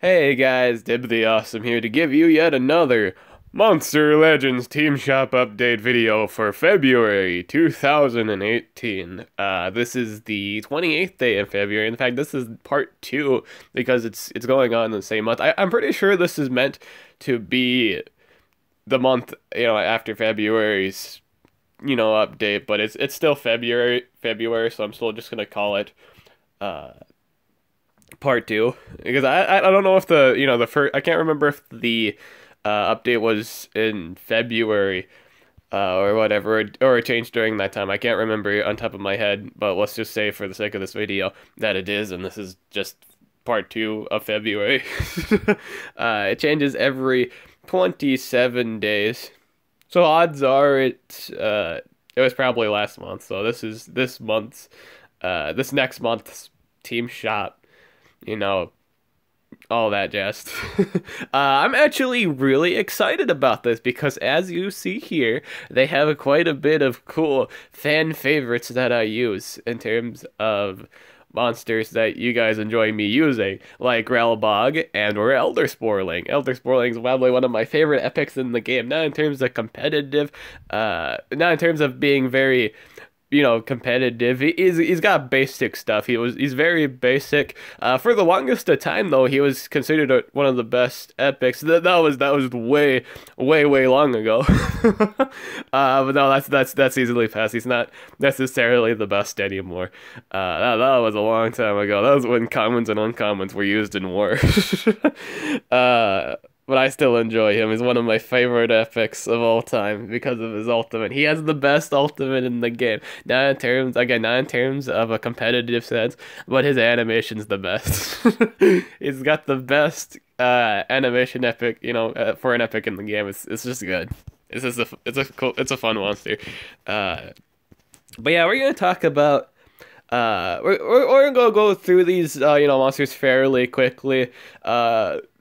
Hey guys, Dib the Awesome here to give you yet another Monster Legends Team Shop update video for February 2018. This is the 28th day of February. In fact, this is part 2 because it's going on in the same month. I'm pretty sure this is meant to be the month, after February's, update, but it's still February, so I'm still just gonna call it uh part two because I don't know if the first I can't remember if the update was in February or whatever, or it changed during that time. I can't remember on top of my head, but let's just say for the sake of this video that it is, and this is just part two of February. It changes every 27 days, so odds are it was probably last month. So this is this next month's team shop, you know, all that jazz. I'm actually really excited about this because, as you see here, they have quite a bit of cool fan favorites that I use in terms of monsters that you guys enjoy me using, like Ralbog and or Elder Sporling. Elder Sporling is probably one of my favorite epics in the game, not in terms of competitive, not in terms of being very competitive. He's got basic stuff. He's very basic. For the longest of time though, he was considered one of the best epics. That was way long ago. But no, that's easily past. He's not necessarily the best anymore. That was a long time ago. That was when commons and uncommons were used in war. But I still enjoy him. He's one of my favorite epics of all time because of his ultimate. He has the best ultimate in the game. Not in terms of a competitive sense, but his animation's the best. He's got the best animation epic, for an epic in the game. It's just good. It's a fun monster. But yeah, we're gonna talk about we're gonna go through these monsters fairly quickly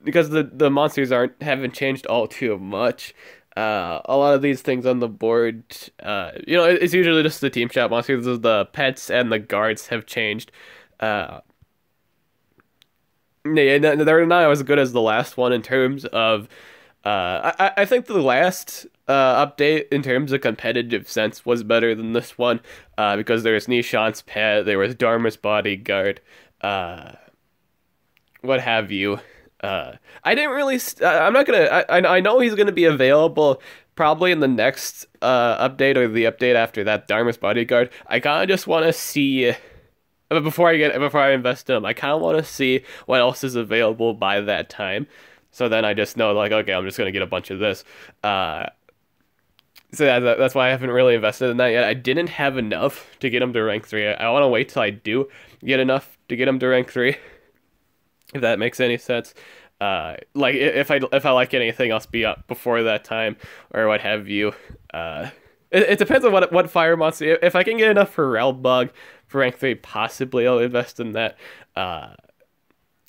because the monsters haven't changed all too much. A lot of these things on the board, it's usually just the team shop monsters. The pets and the guards have changed. Yeah, they're not as good as the last one in terms of. I think the last update in terms of competitive sense was better than this one, because there was Nishan's pet, there was Dharma's bodyguard, what have you. I didn't really. I'm not gonna. I know he's gonna be available probably in the next update or the update after that. Dharma's bodyguard. I kind of just want to see. But before I invest in him, I kind of want to see what else is available by that time. So then I just know, like, okay, I'm just gonna get a bunch of this. So that's why I haven't really invested in that yet. I didn't have enough to get him to rank 3. I want to wait till I do get enough to get him to rank 3, if that makes any sense. Like if I like anything else be up before that time or what have you. It depends on what fire monster. If I can get enough for Ralbog for rank 3, possibly I'll invest in that.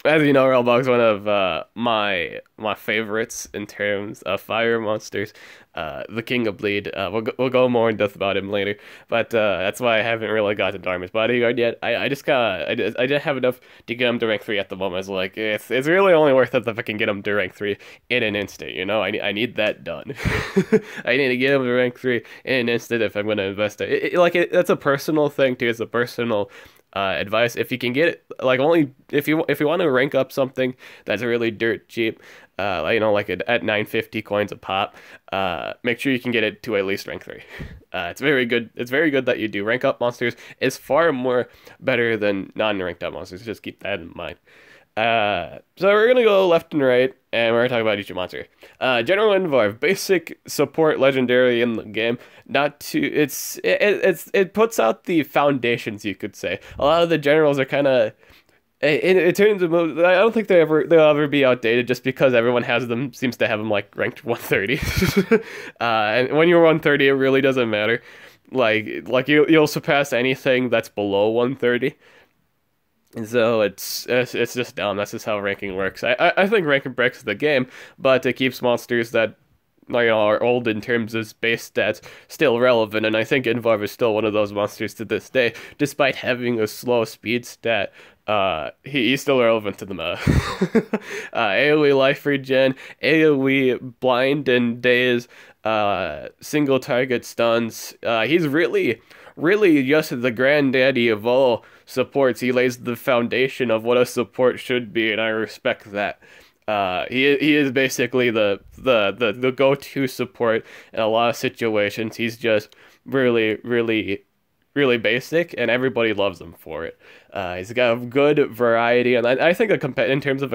As you know, Ralbog's one of my favorites in terms of fire monsters. The King of Bleed. We'll go more in depth about him later, but that's why I haven't really got to Dharma's bodyguard yet. I didn't have enough to get him to rank 3 at the moment. I was like, it's really only worth it if I can get him to rank 3 in an instant. I need that done. I need to get him to rank 3 in an instant if I'm going to invest it. That's a personal thing too. It's a personal advice. If you can get it, like, only if you want to rank up something that's really dirt cheap, like at 950 coins a pop, make sure you can get it to at least rank 3. It's very good. It's very good that you do. Rank up monsters is far more better than non-ranked up monsters. Just keep that in mind. So we're gonna go left and right, and we're gonna talk about each monster. General Invarv, basic support legendary in the game. It puts out the foundations, you could say. A lot of the generals are kind of. In terms of moves, I don't think they'll ever be outdated just because everyone seems to have them like ranked 130. And when you're 130, it really doesn't matter. Like you'll surpass anything that's below 130. And so it's just dumb. That's just how ranking works. I think ranking breaks the game, but it keeps monsters that are old in terms of base stats still relevant, and I think Invarv is still one of those monsters to this day, despite having a slow speed stat. he's still relevant to the meta. AoE life regen, AoE blind and daze, single target stuns. He's really just the granddaddy of all supports. He lays the foundation of what a support should be, and I respect that. He is basically the go-to support in a lot of situations. He's just really basic, and everybody loves him for it. He's got a good variety, and I think in terms of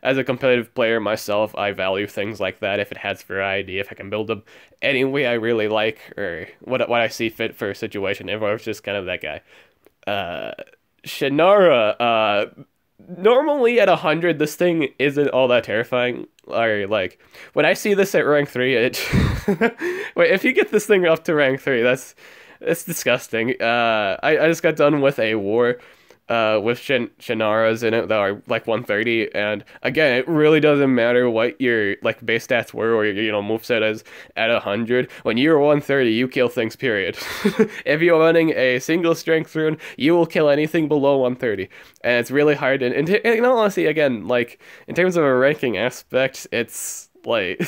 as a competitive player myself, I value things like that. If it has variety, if I can build them any way I really like, or what I see fit for a situation, everyone's just kind of that guy. Shannara, normally at 100, this thing isn't all that terrifying. Or like when I see this at rank 3, it wait, if you get this thing up to rank 3, it's disgusting. I just got done with a war with shanaras in it that are like 130, and again, it really doesn't matter what your like base stats were or your moveset is at 100. When you're 130, you kill things, period. If you're running a single strength rune, you will kill anything below 130, and it's really hard. And honestly, again, like in terms of a ranking aspect, it's like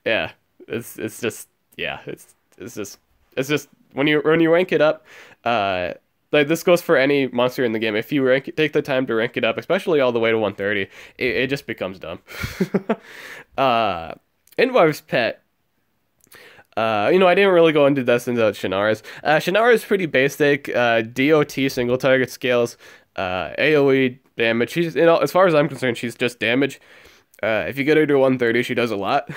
yeah, it's just yeah, it's just when you rank it up, like this goes for any monster in the game. If you take the time to rank it up, especially all the way to 130, it just becomes dumb. Invar's pet. I didn't really go into this into Shannara's. Shannara is pretty basic. DOT single target scales, AoE damage. She's as far as I'm concerned, she's just damage. If you get her to 130, she does a lot.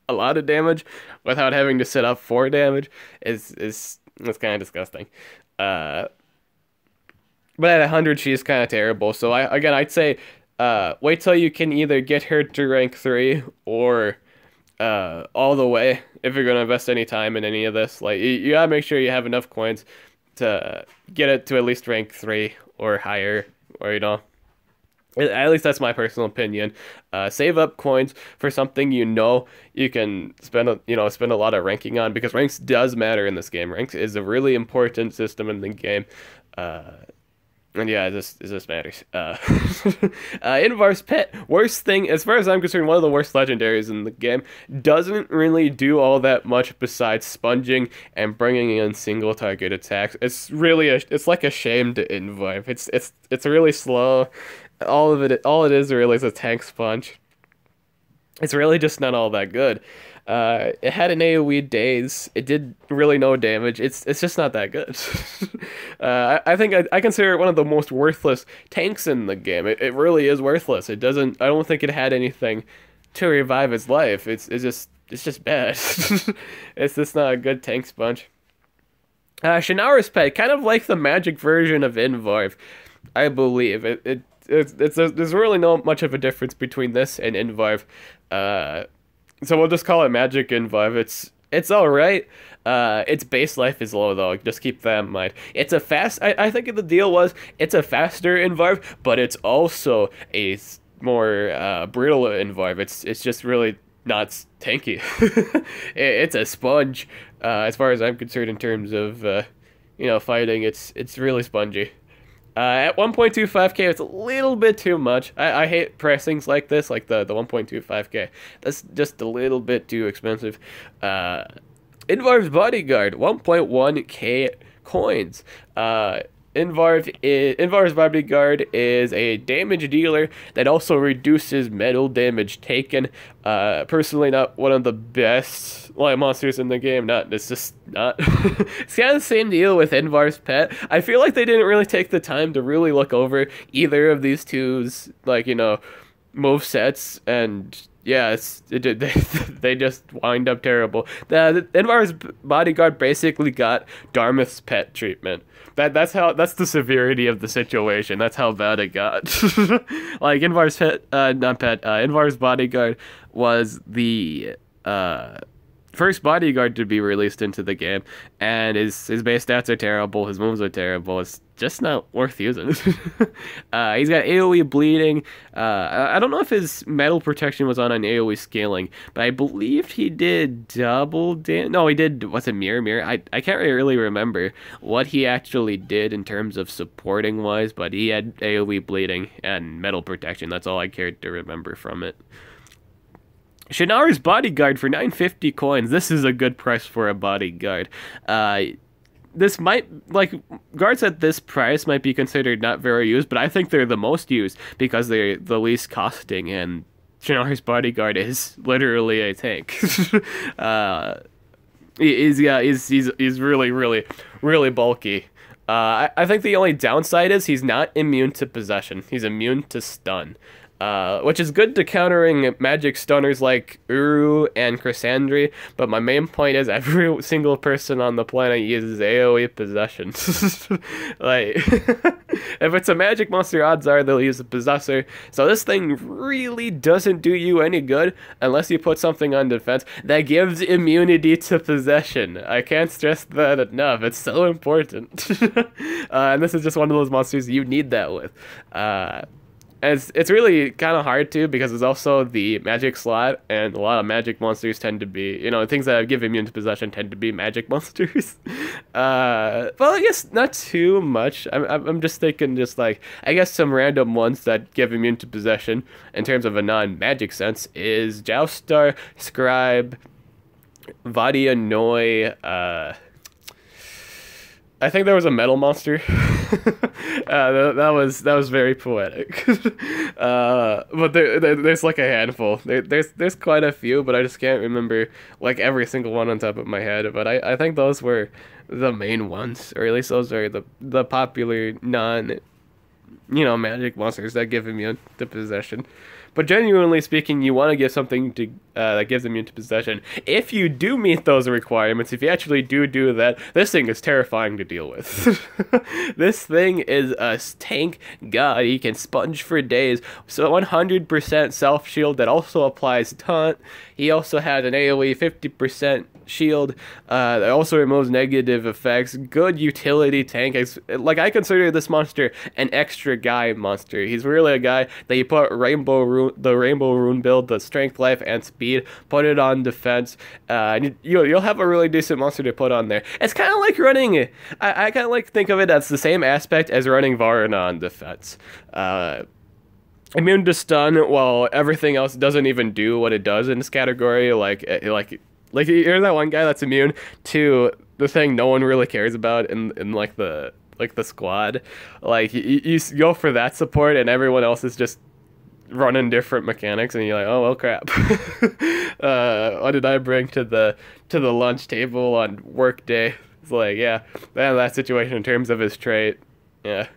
A lot of damage without having to set up for damage is kind of disgusting. But at 100, she's kind of terrible. So I'd say wait till you can either get her to rank 3 or all the way if you're gonna invest any time in any of this. Like you gotta make sure you have enough coins to get it to at least rank 3 or higher, or at least that's my personal opinion. Save up coins for something you can spend a lot of ranking on, because ranks does matter in this game. Ranks is a really important system in the game. And yeah, this matters. Invar's pet, worst thing, as far as I'm concerned, one of the worst legendaries in the game. Doesn't really do all that much besides sponging and bringing in single target attacks. It's like a shame to Invar. It's really slow. All it is really is a tank sponge. It's really just not all that good. It had an AoE daze. It did really no damage. It's just not that good. I think I consider it one of the most worthless tanks in the game. It really is worthless. I don't think it had anything to revive its life. It's just bad. It's just not a good tank sponge. Shannara's pet, kind of like the magic version of Invar, I believe. There's really not much of a difference between this and Invar. So we'll just call it Magic Invar. It's alright. Its base life is low though, just keep that in mind. It's a fast, I think the deal was, it's a faster Invar, but it's also a more brittle Invar. It's just really not tanky. It's a sponge, as far as I'm concerned in terms of, fighting. It's really spongy. At 1.25k, it's a little bit too much. I hate pressings like this, like the 1.25k. That's just a little bit too expensive. Invar's Bodyguard, 1.1k coins. Invar's Bodyguard is a damage dealer that also reduces metal damage taken. Personally, not one of the best monsters in the game. It's just not. It's kind of the same deal with Invar's pet. I feel like they didn't really take the time to really look over either of these two's move sets, and yeah, they just wind up terrible. Invar's Bodyguard basically got Darmith's pet treatment. That's the severity of the situation. That's how bad it got. Like Invar's Bodyguard was the first bodyguard to be released into the game, and his base stats are terrible, his moves are terrible. It's just not worth using. He's got AoE bleeding. I don't know if his metal protection was on an AoE scaling, but I believed he did double damage. No, he did, what's it, mirror? I can't really remember what he actually did in terms of supporting wise, but he had AoE bleeding and metal protection. That's all I cared to remember from it. Shanaras bodyguard for 950 coins. This is a good price for a bodyguard. This might, like, guards at this price might be considered not very used, but I think they're the most used because they're the least costing, and Shanaras bodyguard is literally a tank. He's really bulky. I think the only downside is he's not immune to possession. He's immune to stun. Which is good to countering magic stunners like Uru and Chrysandri, but my main point is every single person on the planet uses AoE possession. Like, if it's a magic monster, odds are they'll use a possessor. So this thing really doesn't do you any good unless you put something on defense that gives immunity to possession. I can't stress that enough. It's so important. And this is just one of those monsters you need that with. It's really kind of hard to, because it's also the magic slot, and a lot of magic monsters tend to be, you know, things that give immune to possession tend to be magic monsters. Well, I guess not too much. I'm just thinking, just like, I guess some random ones that give immune to possession in terms of a non-magic sense is Joustar, Scribe, Vadia Noi, I think there was a metal monster. that was very poetic. But there's like a handful. There's quite a few, but I just can't remember like every single one on top of my head. But I think those were the main ones, or at least those are the popular magic monsters that give immune to possession. But genuinely speaking, you want to give something to that gives immune to possession. If you do meet those requirements, if you actually do that, this thing is terrifying to deal with. This thing is a tank god. He can sponge for days. So 100% self shield that also applies taunt. He also has an AoE 50% shield that also removes negative effects. Good utility tank. Like, I consider this monster an extra guy monster. He's really a guy that you put the Rainbow Rune build, the strength, life, and speed, put it on defense, and you'll have a really decent monster to put on there. It's kind of like running, I kind of like think of it as the same aspect as running Varna on defense. Immune to stun, while everything else doesn't even do what it does in this category. Like you're that one guy that's immune to the thing no one really cares about in the squad. Like, you go for that support, and everyone else is just running different mechanics, and you're like, oh well, crap. What did I bring to the lunch table on work day? It's like, yeah, that situation in terms of his trait. Yeah.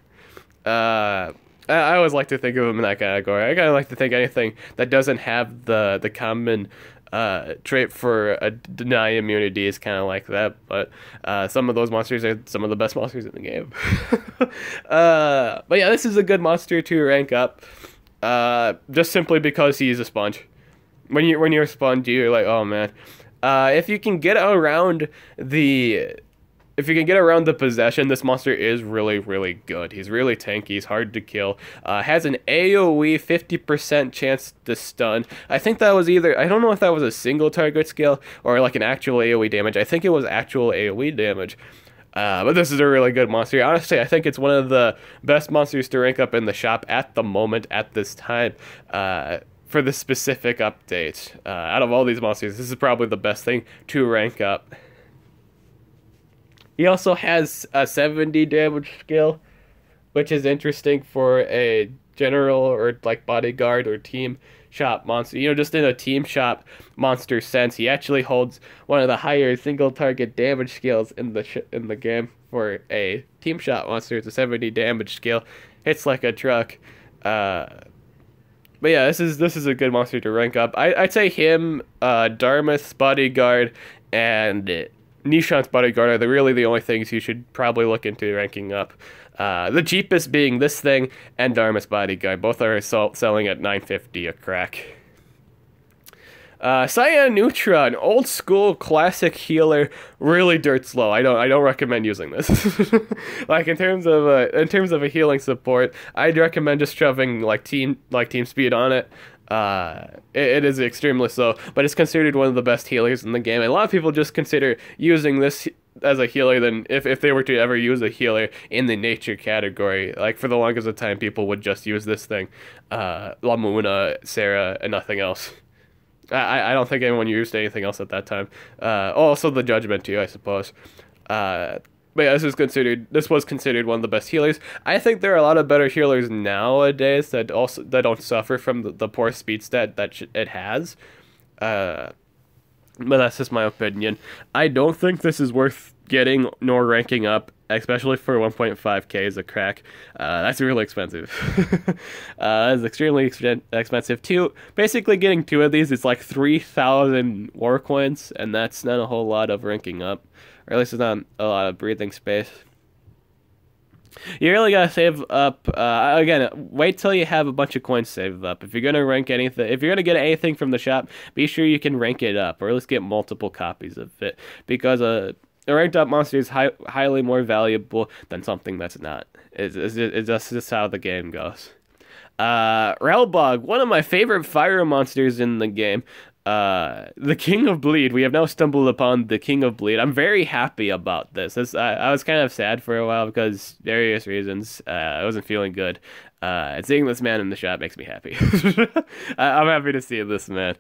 I always like to think of him in that category. I kind of like to think anything that doesn't have the common trait for a deny immunity is kind of like that, but some of those monsters are some of the best monsters in the game. But yeah, this is a good monster to rank up, just simply because he's a sponge. When you're a sponge, you're like, oh man. If you can get around the possession, this monster is really, really good. He's really tanky. He's hard to kill. Has an AoE 50% chance to stun. I think that was either, I don't know if that was a single target skill or like an actual AoE damage. I think it was actual AoE damage. But this is a really good monster. Honestly, I think it's one of the best monsters to rank up in the shop at the moment, at this time, for the specific update. Out of all these monsters, this is probably the best thing to rank up. He also has a 70 damage skill, which is interesting for a general or like bodyguard or team shop monster. You know, just in a team shop monster sense, he actually holds one of the higher single target damage skills in the game for a team shop monster. It's a 70 damage skill. Hits like a truck. But yeah, this is a good monster to rank up. I'd say him, Darmus bodyguard, and Nishan's bodyguard are really the only things you should probably look into ranking up. The cheapest being this thing and Darmus bodyguard. Both are selling at $9.50 a crack. Cyan Neutron, old school classic healer, really dirt slow. I don't recommend using this. Like in terms of a healing support, I'd recommend just shoving team speed on it. It is extremely slow, but it's considered one of the best healers in the game. And a lot of people just consider using this as a healer than if they were to ever use a healer in the nature category. Like for the longest of time, people would just use this thing, Lamuna, Sarah, and nothing else. I don't think anyone used anything else at that time. Also the Judgment too, I suppose. But yeah, this was considered one of the best healers. I think there are a lot of better healers nowadays that don't suffer from the poor speed stat that it has. But that's just my opinion. I don't think this is worth getting nor ranking up, especially for 1.5k as a crack. That's really expensive. It's extremely expensive too. Basically, getting two of these is like 3,000 war coins, and that's not a whole lot of ranking up, or at least it's not a lot of breathing space. You really gotta save up. Again, wait till you have a bunch of coins saved up. If you're gonna rank anything, if you're gonna get anything from the shop, be sure you can rank it up, or at least get multiple copies of it, because a ranked up monster is highly more valuable than something that's not. It's just how the game goes. Ralbog, one of my favorite fire monsters in the game. The King of Bleed. We have now stumbled upon the King of Bleed. I'm very happy about this. I was kind of sad for a while because various reasons. I wasn't feeling good. And seeing this man in the shop makes me happy. I'm happy to see this man.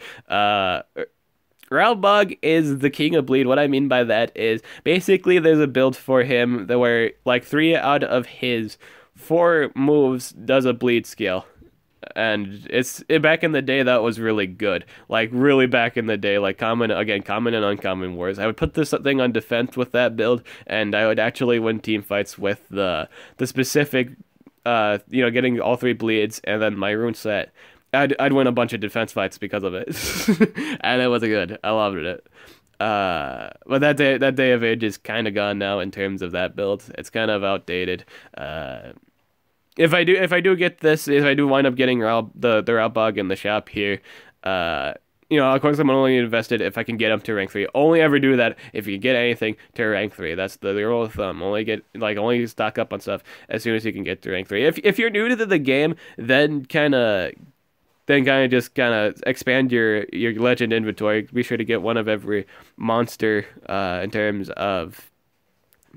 Ralbog is the King of Bleed. What I mean by that is basically there's a build for him that where like 3 out of his 4 moves does a bleed scale. And back in the day that was really good, like really back in the day, like common and uncommon wars. I would put this thing on defense with that build, and I would actually win team fights with the specific, getting all 3 bleeds, and then my rune set. I'd win a bunch of defense fights because of it, and it was good. I loved it. But that day of age is kind of gone now in terms of that build. It's kind of outdated. If I do get this, if I do wind up getting the Ralbog in the shop here, of course I'm only invested if I can get him to rank 3. Only ever do that if you get anything to rank 3. That's the rule of thumb. Only stock up on stuff as soon as you can get to rank 3. If you're new to the game, then kind of just expand your legend inventory. Be sure to get one of every monster in terms of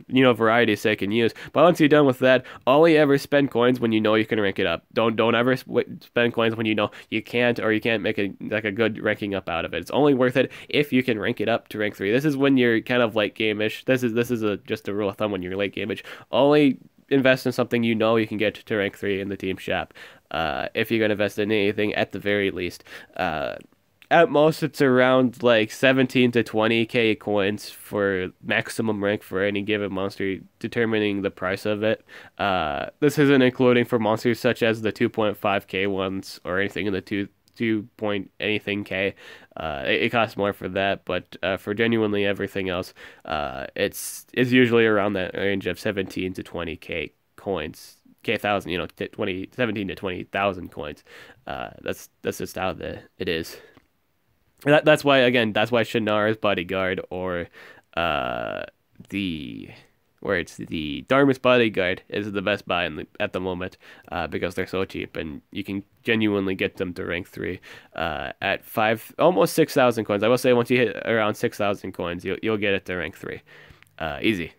variety's sake and use. But once you're done with that, only ever spend coins when you know you can rank it up. Don't ever spend coins when you know you can't, or you can't make a good ranking up out of it. It's only worth it if you can rank it up to rank 3. This is when you're kind of late game-ish. This is just a rule of thumb when you're late game-ish. Only invest in something you know you can get to rank 3 in the team shop. If you're gonna invest in anything, at the very least. At most, it's around like 17 to 20k coins for maximum rank for any given monster, determining the price of it. This isn't including for monsters such as the 2.5k ones or anything in the 2 point anything k. It costs more for that, but for genuinely everything else, it's usually around that range of 17 to 20k coins. K-thousand, 17 to 20,000 coins. That's just how it is. That's why shanaras Bodyguard or the Dharma's Bodyguard is the best buy at the moment, because they're so cheap and you can genuinely get them to rank 3 at almost 6,000 coins. I will say once you hit around 6,000 coins, you'll get it to rank 3, easy.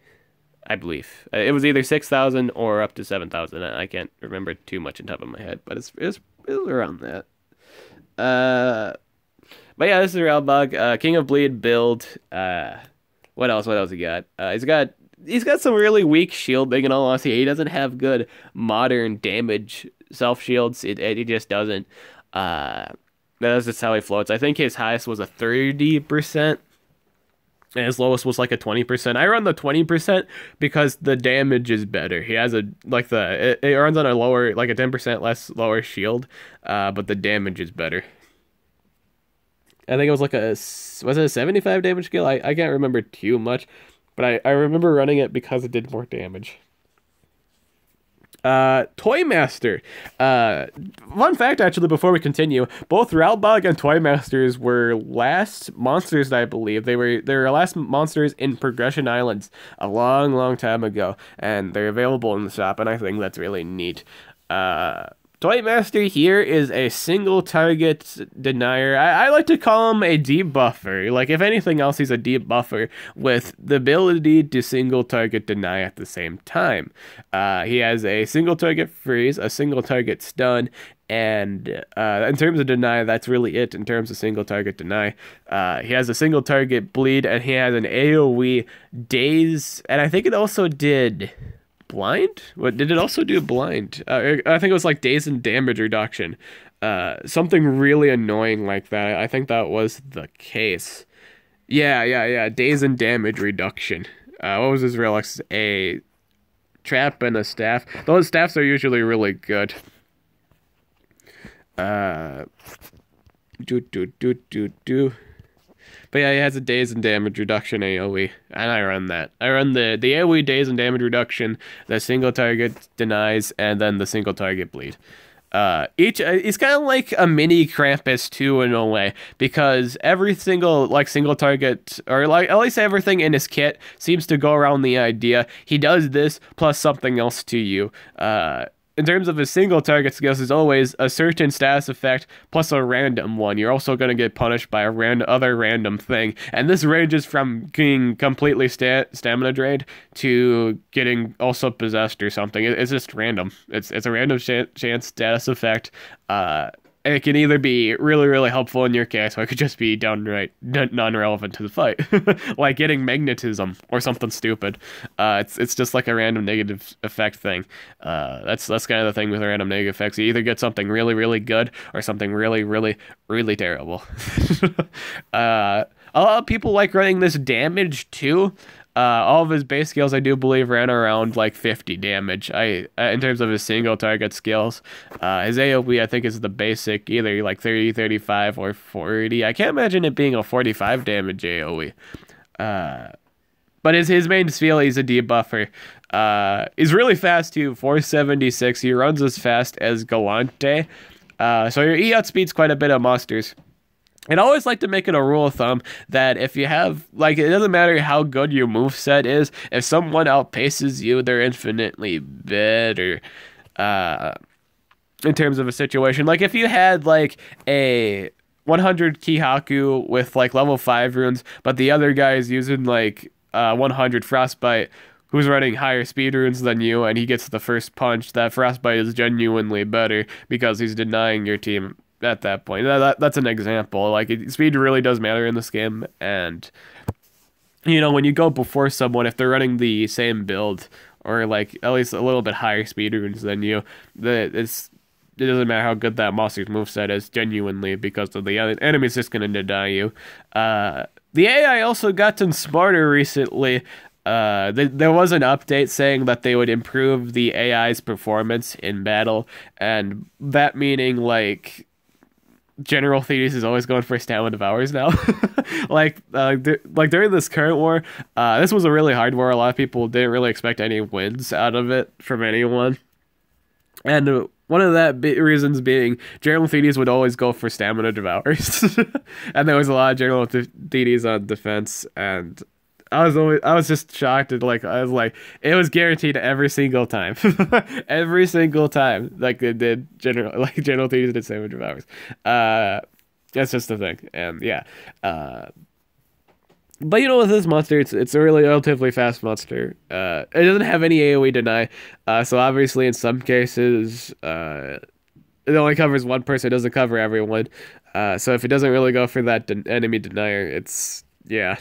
I believe it was either 6,000 or up to 7,000. I can't remember too much on top of my head, but it was around that. But yeah, this is Ralbog, King of Bleed build. What else he got? He's got some really weak shielding, in all honesty. He doesn't have good modern damage self shields. He just doesn't. That's just how he floats. I think his highest was a 30%. And his lowest was like a 20%. I run the 20% because the damage is better. He has it runs on a lower, like a 10% less lower shield, but the damage is better. I think it was was it a 75 damage skill? I can't remember too much, but I remember running it because it did more damage. Toymaster. Fun fact, actually, before we continue, both Ralbog and Toymasters were last monsters, I believe. They were last monsters in Progression Islands a long, long time ago, and they're available in the shop, and I think that's really neat. Toymaster here is a single target denier. I like to call him a debuffer. Like, if anything else, he's a debuffer with the ability to single target deny at the same time. He has a single target freeze, a single target stun, and in terms of deny, that's really it in terms of single target deny. He has a single target bleed, and he has an AoE daze, and I think it also did blind? What did it also do? Blind? I think it was like daze and damage reduction. Something really annoying like that. I think that was the case. Yeah. Daze and damage reduction. What was his relics? A trap and a staff. Those staffs are usually really good. But yeah, he has a daze and damage reduction AoE, and I run that. I run the AoE daze and damage reduction, the single target denies, and then the single target bleed. It's kind of like a mini Krampus too in a way, because every single single target, or like at least everything in his kit seems to go around the idea he does this plus something else to you. In terms of his single target skills, is always a certain status effect plus a random one. You're also going to get punished by a other random thing. And this ranges from getting completely stamina drained to getting also possessed or something. It's just random. It's a random chance status effect. And it can either be really, really helpful in your case, or it could just be downright non-relevant to the fight. Like getting magnetism or something stupid. It's just like a random negative effect thing. That's kind of the thing with random negative effects. You either get something really, really good or something really, really, really terrible. A lot of people like running this damage too. All of his base skills, I do believe, ran around like 50 damage. In terms of his single target skills, his AoE I think is the basic, either like 30, 35, or 40. I can't imagine it being a 45 damage AoE. But his main skill, he's a debuffer. He's really fast too, 476. He runs as fast as Galante. So he outspeeds quite a bit of monsters. And I always like to make it a rule of thumb that if you have, like, it doesn't matter how good your moveset is, if someone outpaces you, they're infinitely better in terms of a situation. Like, if you had, like, a 100 Kihaku with, like, level 5 runes, but the other guy is using, like, 100 Frostbite, who's running higher speed runes than you, and he gets the first punch, that Frostbite is genuinely better because he's denying your team at that point. That's an example. Like, speed really does matter in this game, and you know, when you go before someone, if they're running the same build or like at least a little bit higher speed runes than you, it doesn't matter how good that monster's moveset is genuinely, because of the enemy's just gonna deny you. The AI also gotten smarter recently. There was an update saying that they would improve the AI's performance in battle, and that meaning like General Thetis is always going for stamina devours now. like during this current war, this was a really hard war. A lot of people didn't really expect any wins out of it from anyone, and one of that reasons being General Thetis would always go for stamina devours, and there was a lot of General Thetis on defense, and I was just shocked at it was guaranteed every single time. Every single time. Like it did General Thetis did stamina devours. That's just the thing. And yeah. But you know, with this monster, it's a really relatively fast monster. It doesn't have any AoE deny. So obviously in some cases it only covers one person, it doesn't cover everyone. So if it doesn't really go for that enemy denier, it's yeah.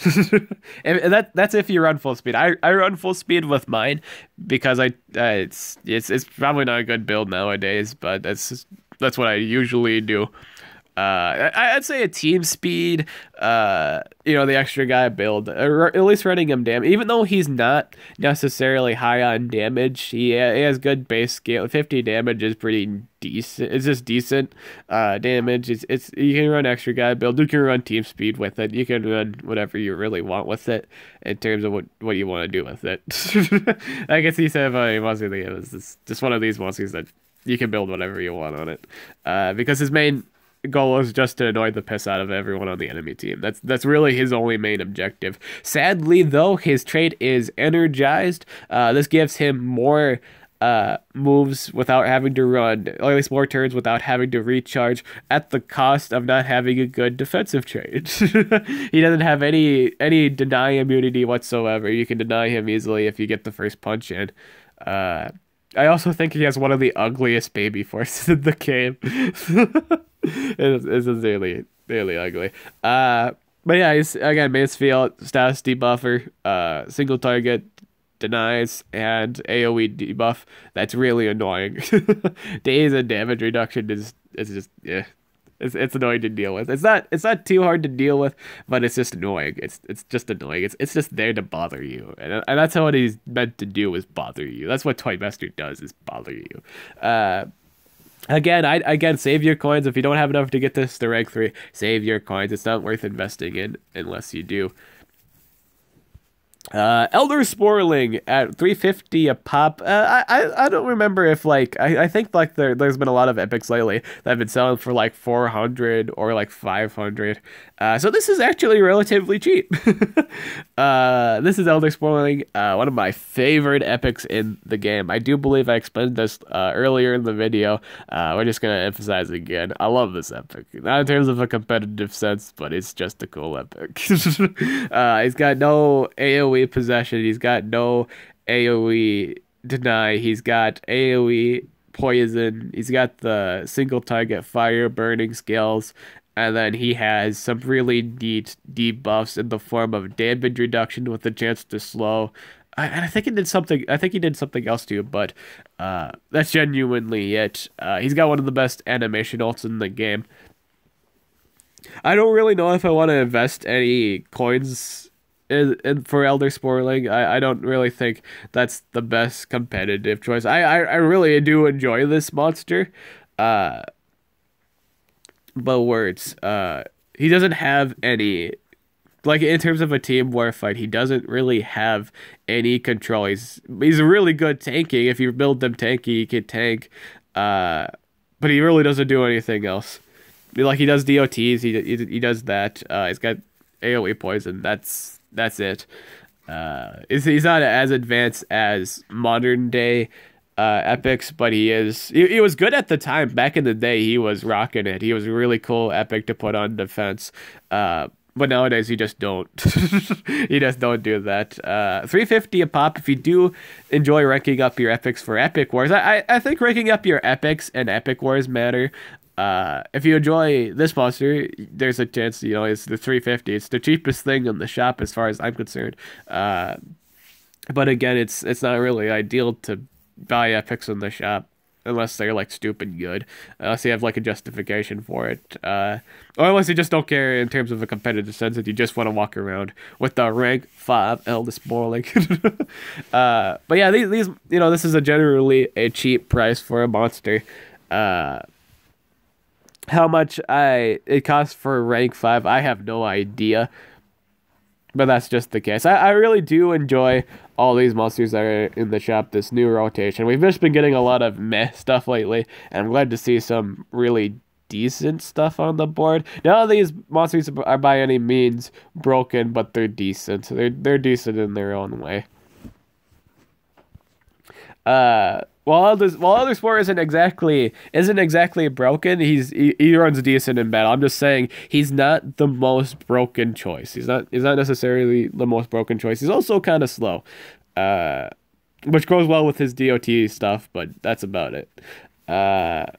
And that's if you run full speed. I run full speed with mine because it's probably not a good build nowadays, but that's what I usually do. I'd say a team speed, the extra guy build, or at least running him damage. Even though he's not necessarily high on damage, he has good base scale. 50 damage is pretty decent. It's just decent damage. It's you can run extra guy build. You can run team speed with it. You can run whatever you really want with it in terms of what you want to do with it. I guess he said monster thing, it was just one of these monsters that you can build whatever you want on it, because his main goal is just to annoy the piss out of everyone on the enemy team. That's really his only main objective. Sadly, though, his trait is energized. This gives him more moves without having to run, or at least more turns without having to recharge, at the cost of not having a good defensive trait. He doesn't have any deny immunity whatsoever. You can deny him easily if you get the first punch in. I also think he has one of the ugliest baby forces in the game. It's really, really ugly. But yeah, he's, again, mace field, status debuffer, single target, denies, and AoE debuff. That's really annoying. Days and damage reduction is just, yeah. It's annoying to deal with. It's not too hard to deal with, but it's just annoying. It's just annoying. It's just there to bother you, and that's what he's meant to do, is bother you. That's what Toy Master does, is bother you. Again, save your coins if you don't have enough to get this to rank 3. Save your coins. It's not worth investing in unless you do. Elder Sporling at 350 a pop. I don't remember if, like, I think like there's been a lot of epics lately that have been selling for like 400 or like 500. So this is actually relatively cheap. This is Elder Sporling, one of my favorite epics in the game. I do believe I explained this earlier in the video. We're just gonna emphasize it again. I love this epic, not in terms of a competitive sense, but it's just a cool epic. He's got no AoE possession. He's got no AoE deny. He's got AoE poison. He's got the single target fire burning skills. And then he has some really neat debuffs in the form of damage reduction with the chance to slow. And I think he did something. I think he did something else too, but that's genuinely it. He's got one of the best animation ults in the game. I don't really know if I want to invest any coins for Elder Sporling. I don't really think that's the best competitive choice. I really do enjoy this monster. But words, he doesn't have any, like, in terms of a team war fight, he doesn't really have any control. He's really good tanking. If you build them tanky, he can tank, but he really doesn't do anything else. Like, he does DOTs, he does that. He's got AoE poison. That's it. He's not as advanced as modern day epics, but he was good at the time. Back in the day, he was rocking it. He was a really cool epic to put on defense. But nowadays, you just don't. You just don't do that. 350 a pop. If you do enjoy ranking up your epics for epic wars, I think ranking up your epics and epic wars matter. If you enjoy this monster, there's a chance, it's the 350. It's the cheapest thing in the shop as far as I'm concerned. But again, it's not really ideal to buy epics in the shop unless they're like stupid good, unless you have like a justification for it, or unless you just don't care in terms of a competitive sense that you just want to walk around with the rank 5 Elder Sporling. But yeah, these this is generally a cheap price for a monster. How much it costs for rank 5, I have no idea. But that's just the case. I really do enjoy all these monsters that are in the shop, this new rotation. We've just been getting a lot of meh stuff lately, and I'm glad to see some really decent stuff on the board. None of these monsters are by any means broken, but they're decent. They're decent in their own way. While Elder Spore isn't exactly broken, he runs decent in battle. I'm just saying he's not the most broken choice. He's not necessarily the most broken choice. He's also kind of slow, which goes well with his DOT stuff, but that's about it. But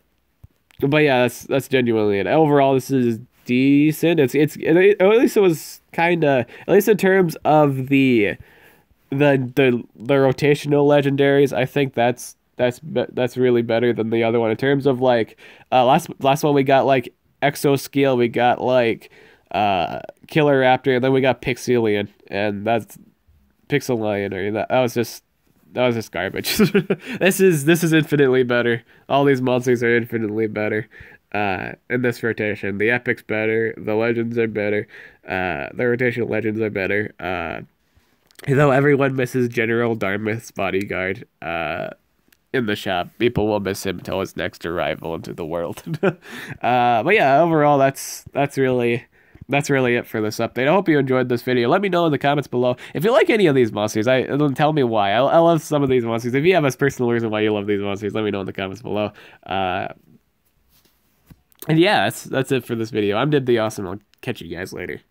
yeah, that's genuinely it. Overall, this is decent. At least it was kind of, at least in terms of the rotational legendaries. I think that's really better than the other one in terms of like last one we got like Exoscale, we got like Killer Raptor, and then we got Pixelian, and that's Pixelion, or that was just garbage. This is infinitely better. All these monsters are infinitely better in this rotation. The epics better, the legends are better, the rotational legends are better. Though everyone misses General Dartmouth's bodyguard in the shop. People will miss him until his next arrival into the world. But yeah, overall, that's really it for this update. I hope you enjoyed this video. Let me know in the comments below if you like any of these monsters. Tell me why. I love some of these monsters. If you have a personal reason why you love these monsters, let me know in the comments below. And yeah, that's it for this video. I'm Dib the Awesome. I'll catch you guys later.